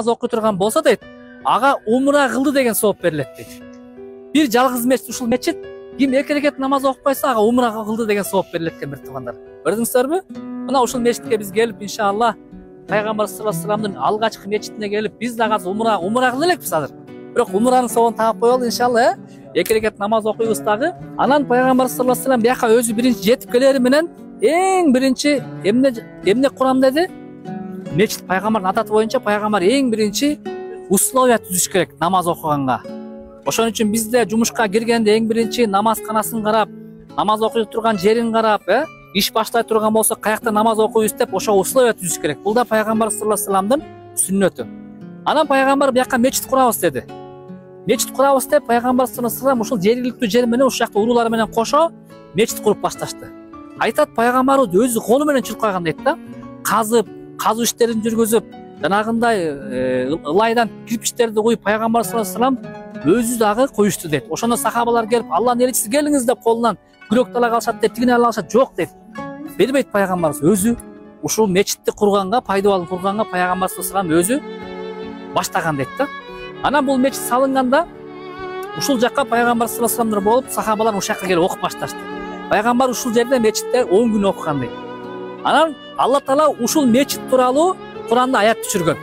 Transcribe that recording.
окуй турган болсо дейт, ага умра кылды деген сооп берилет дейт. Бир жалгыз мечит, ушул мечит ким 2 рекет намаз окупайса ага умра кылды деген сооп берилет экен, бир туугандар. Көрдүңүздөрбү? Мына ушул мечитке биз келип, иншалла, пайгамбар саллаллаху алейхи вассаламдын алгачкы мечитине келип, биз да азыр умра кыла элекпиз азыр. Бирок умранын соогун таап коелу, иншалла, 2 рекет намаз окуйбуз дагы. Анан пайгамбар саллаллаху алейхи вассалам бияка өзү биринчи жетип келери менен эң биринчи эмне курам деди? Мечит пайгамбардын адаты боюнча пайгамбар эң биринчи условия түзүш керек намаз окуганга. Ошон үчүн биз да жумушка киргенде эң биринчи намазканасын карап, намаз окуй турган жерин карап, иш баштай турган болсо каякта намаз окуйбуз деп ошо условия түзүш керек. Бул да пайгамбар саллаллаху алейхи вассаламдын сүннөтү. Анан пайгамбар бияка мечит курабыз деди. Мечит курабыз деп пайгамбар саллаллаху алейхи вассалам ушул жергиликтүү жер менен ушул жакта уруулар менен кошо мечит куруп башташты. Айтат пайгамбарыбыз өзү колу менен чуркаган койгон дейт да. Казуу иштерин жүргүзүп, жанагындай ылайдан кирпичтерди коюп пайгамбар саллаллаху алейхи вассалам өзү дагы коюшту дейт. Ошондо сахабалар келип, Аллахтын элчиси келиңиз деп колунан күрөктү ала калышат деп, тигине ала калышат. Жок дейт. Бербейт пайгамбарыбыз өзү ушул мечитти курганга, пайдаланып курганга пайгамбар саллаллаху алейхи вассалам өзү баштаган дейт да. Анан бул мечит салынганда ушул жакка пайгамбар саллаллаху алейхи вассалам болуп, сахабалар ушул жакка келип окуп башташты. Пайгамбар ушул жерде мечитте 10 күн окуган дейт. Анан Алла Таала ушул мечит тууралуу Куранда аят түшүргөн.